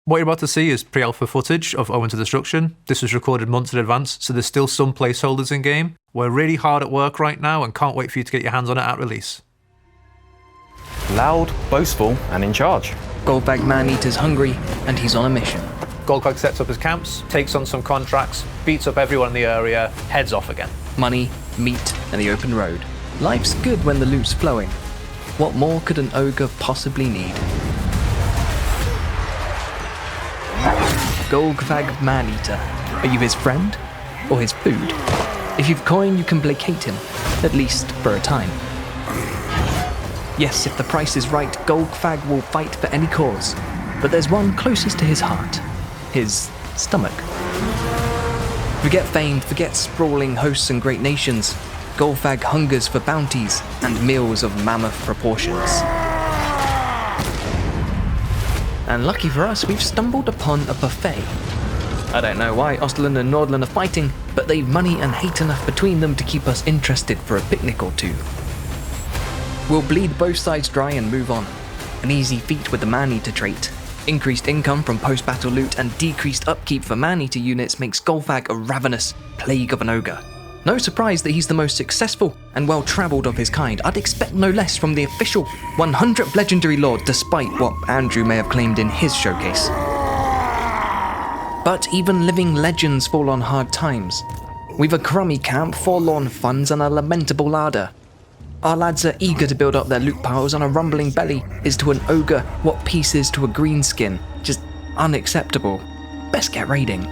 What you're about to see is pre-alpha footage of Owen to Destruction. This was recorded months in advance, so there's still some placeholders in-game. We're really hard at work right now and can't wait for you to get your hands on it at release. Loud, boastful, and in charge. Golgfag Maneater's hungry, and he's on a mission. Golgfag sets up his camps, takes on some contracts, beats up everyone in the area, heads off again. Money, meat, and the open road. Life's good when the loot's flowing. What more could an ogre possibly need? Golgfag Maneater. Are you his friend? Or his food? If you've coin, you can placate him. At least for a time. Yes, if the price is right, Golgfag will fight for any cause. But there's one closest to his heart. His stomach. Forget fame, forget sprawling hosts and great nations. Golgfag hungers for bounties and meals of mammoth proportions. And lucky for us, we've stumbled upon a buffet. I don't know why Ostland and Nordland are fighting, but they've money and hate enough between them to keep us interested for a picnic or two. We'll bleed both sides dry and move on. An easy feat with the Maneater trait. Increased income from post-battle loot and decreased upkeep for Maneater units makes Golgfag a ravenous plague of an ogre. No surprise that he's the most successful and well-travelled of his kind. I'd expect no less from the official 100th legendary lord, despite what Andrew may have claimed in his showcase. But even living legends fall on hard times. We've a crummy camp, forlorn funds, and a lamentable larder. Our lads are eager to build up their loot piles, and a rumbling belly is to an ogre what peace is to a greenskin. Just unacceptable. Best get raiding.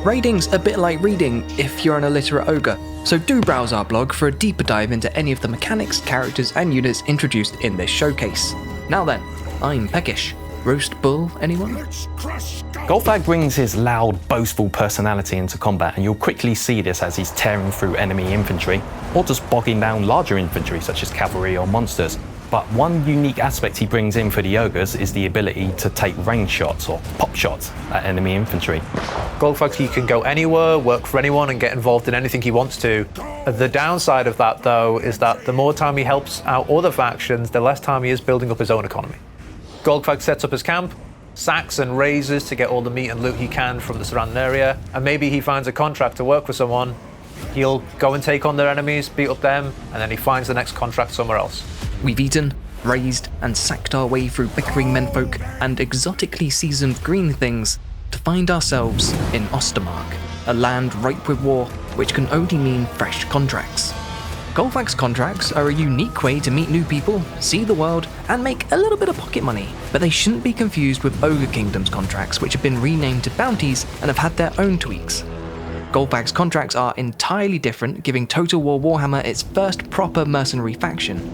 Raiding's a bit like reading if you're an illiterate ogre, so do browse our blog for a deeper dive into any of the mechanics, characters, and units introduced in this showcase. Now then, I'm Peckish. Roast bull, anyone? Golgfag brings his loud, boastful personality into combat, and you'll quickly see this as he's tearing through enemy infantry, or just bogging down larger infantry such as cavalry or monsters. But one unique aspect he brings in for the ogres is the ability to take range shots or pop shots at enemy infantry. Golgfag, he can go anywhere, work for anyone, and get involved in anything he wants to. The downside of that, though, is that the more time he helps out other factions, the less time he is building up his own economy. Golgfag sets up his camp, sacks and raises to get all the meat and loot he can from the surrounding area, and maybe he finds a contract to work for someone. He'll go and take on their enemies, beat up them, and then he finds the next contract somewhere else. We've eaten, raised, and sacked our way through bickering menfolk and exotically seasoned green things to find ourselves in Ostermark, a land ripe with war, which can only mean fresh contracts. Golgfag's contracts are a unique way to meet new people, see the world, and make a little bit of pocket money, but they shouldn't be confused with Ogre Kingdom's contracts, which have been renamed to bounties and have had their own tweaks. Golgfag's contracts are entirely different, giving Total War Warhammer its first proper mercenary faction.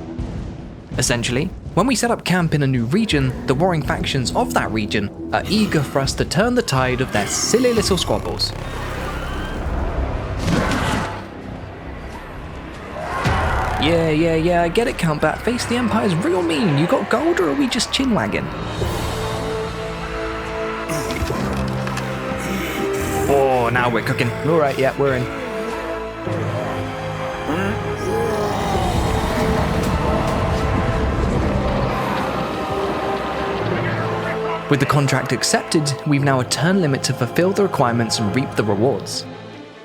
Essentially, when we set up camp in a new region, the warring factions of that region are eager for us to turn the tide of their silly little squabbles. Yeah, I get it, Count Batface, the Empire's real mean. You got gold, or are we just chin-wagging? Oh, now we're cooking. Alright, yeah, we're in. With the contract accepted, we've now a turn limit to fulfill the requirements and reap the rewards.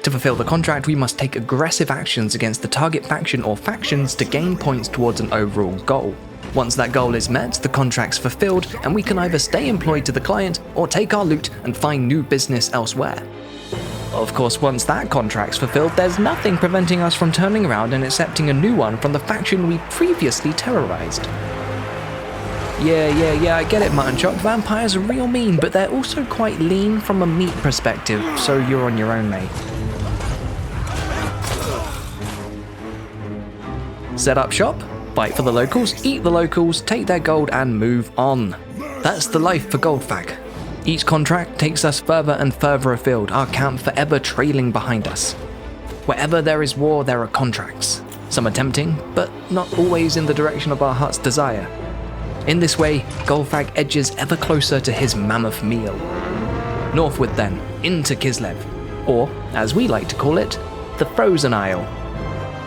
To fulfill the contract, we must take aggressive actions against the target faction or factions to gain points towards an overall goal. Once that goal is met, the contract's fulfilled, and we can either stay employed to the client or take our loot and find new business elsewhere. Of course, once that contract's fulfilled, there's nothing preventing us from turning around and accepting a new one from the faction we previously terrorized. Yeah, I get it, Mutton Chop. Vampires are real mean, but they're also quite lean from a meat perspective, so you're on your own, mate. Set up shop, fight for the locals, eat the locals, take their gold, and move on. That's the life for Golgfag. Each contract takes us further and further afield, our camp forever trailing behind us. Wherever there is war, there are contracts. Some are tempting, but not always in the direction of our heart's desire. In this way, Golgfag edges ever closer to his mammoth meal. Northward then, into Kislev, or, as we like to call it, the Frozen Isle.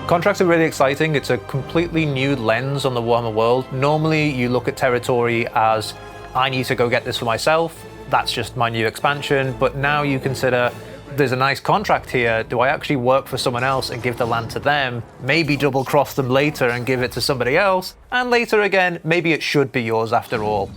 Contracts are really exciting. It's a completely new lens on the Warhammer world. Normally, you look at territory as, I need to go get this for myself. that's just my new expansion, but now you consider there's a nice contract here. Do I actually work for someone else and give the land to them? Maybe double cross them later and give it to somebody else. And later again, maybe it should be yours after all.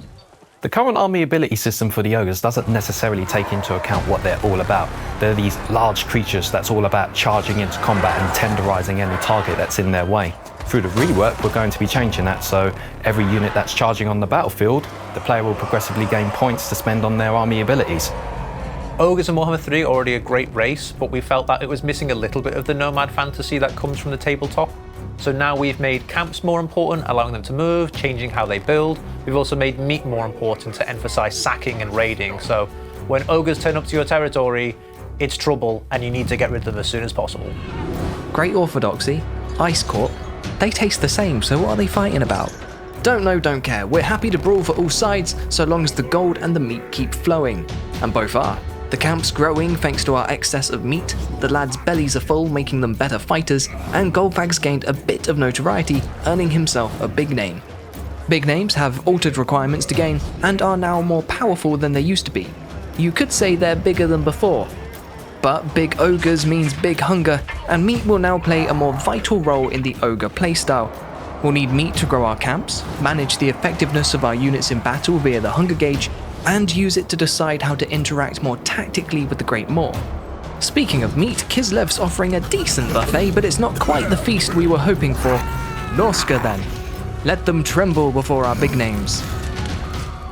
The current army ability system for the ogres doesn't necessarily take into account what they're all about. They're these large creatures that's all about charging into combat and tenderizing any target that's in their way. Through the rework, we're going to be changing that, so every unit that's charging on the battlefield, the player will progressively gain points to spend on their army abilities. Ogres in Warhammer 3 are already a great race, but we felt that it was missing a little bit of the nomad fantasy that comes from the tabletop. So now we've made camps more important, allowing them to move, changing how they build. We've also made meat more important to emphasize sacking and raiding. So when ogres turn up to your territory, it's trouble and you need to get rid of them as soon as possible. Great Orthodoxy, Ice Court, they taste the same, so what are they fighting about? Don't know, don't care. We're happy to brawl for all sides, so long as the gold and the meat keep flowing. And both are. The camp's growing thanks to our excess of meat, the lads' bellies are full, making them better fighters, and Golgfag's gained a bit of notoriety, earning himself a big name. Big names have altered requirements to gain, and are now more powerful than they used to be. You could say they're bigger than before. But big ogres means big hunger, and meat will now play a more vital role in the ogre playstyle. We'll need meat to grow our camps, manage the effectiveness of our units in battle via the hunger gauge, and use it to decide how to interact more tactically with the Great Maw. Speaking of meat, Kislev's offering a decent buffet, but it's not quite the feast we were hoping for. Norska then. Let them tremble before our big names.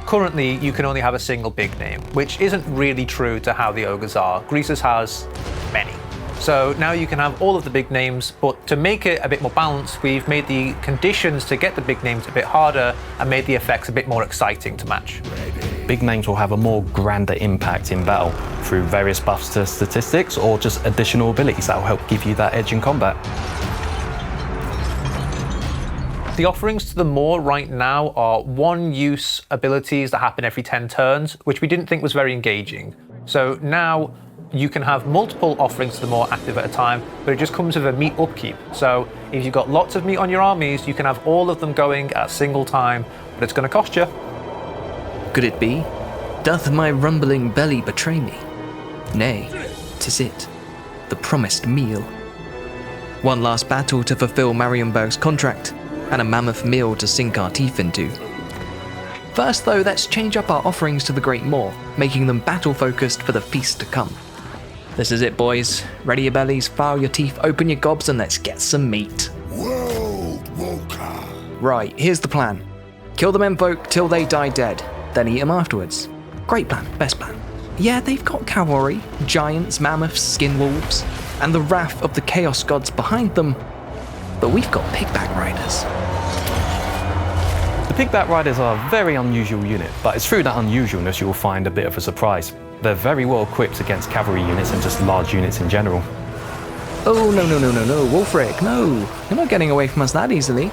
Currently, you can only have a single big name, which isn't really true to how the ogres are. Greasus has many. So now you can have all of the big names, but to make it a bit more balanced, we've made the conditions to get the big names a bit harder and made the effects a bit more exciting to match. Big names will have a more grander impact in battle through various buffs to statistics or just additional abilities that will help give you that edge in combat. The offerings to the Maw right now are one-use abilities that happen every 10 turns, which we didn't think was very engaging. So now you can have multiple offerings to the Maw active at a time, but it just comes with a meat upkeep. So if you've got lots of meat on your armies, you can have all of them going at a single time, but it's going to cost you. Could it be? Doth my rumbling belly betray me? Nay, 'tis it, the promised meal. One last battle to fulfill Marienberg's contract, and a mammoth meal to sink our teeth into. First though, let's change up our offerings to the Great Maw, making them battle-focused for the feast to come. This is it, boys. Ready your bellies, file your teeth, open your gobs, and let's get some meat. World Walker. Right, here's the plan. Kill the menfolk till they die dead, then eat them afterwards. Great plan, best plan. Yeah, they've got cavalry, giants, mammoths, skin wolves, and the wrath of the chaos gods behind them, but we've got pigback riders. The Pigback Riders are a very unusual unit, but it's through that unusualness you'll find a bit of a surprise. They're very well equipped against cavalry units and just large units in general. Oh, no, Wolfric, no. You're not getting away from us that easily.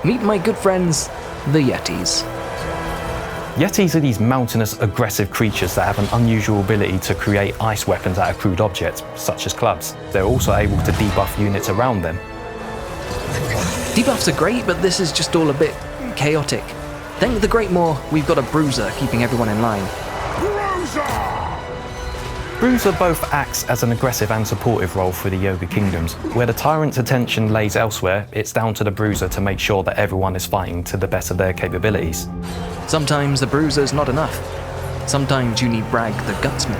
Meet my good friends, the Yetis. Yetis are these mountainous, aggressive creatures that have an unusual ability to create ice weapons out of crude objects, such as clubs. They're also able to debuff units around them. Debuffs are great, but this is just all a bit chaotic. Thank the Great Maw, we've got a bruiser keeping everyone in line. Bruiser both acts as an aggressive and supportive role for the Yoga Kingdoms. Where the Tyrant's attention lays elsewhere, it's down to the Bruiser to make sure that everyone is fighting to the best of their capabilities. Sometimes the bruiser's not enough. Sometimes you need Bragg the Gutsman.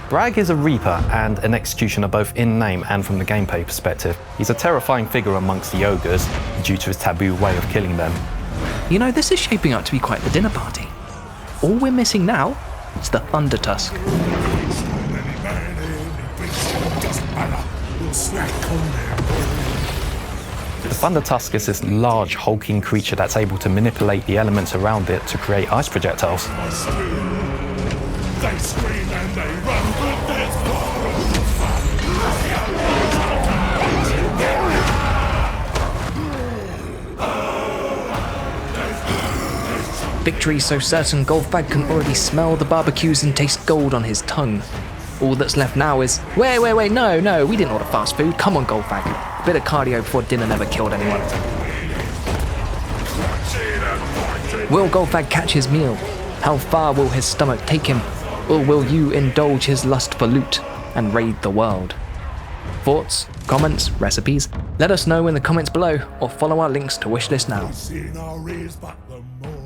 Bragg is a Reaper and an Executioner both in name and from the gameplay perspective. He's a terrifying figure amongst the ogres due to his taboo way of killing them. You know, this is shaping up to be quite the dinner party. All we're missing now is the Thunder Tusk. The Thunder Tusk is this large, hulking creature that's able to manipulate the elements around it to create ice projectiles. They scream and they run, but there's Victory so certain, Golgfag can already smell the barbecues and taste gold on his tongue. All that's left now is, wait, no, we didn't order fast food. Come on, Golgfag. A bit of cardio before dinner never killed anyone. Will Golgfag catch his meal? How far will his stomach take him? Or will you indulge his lust for loot and raid the world? Thoughts, comments, recipes? Let us know in the comments below or follow our links to wishlist now. Seen our ears, but the more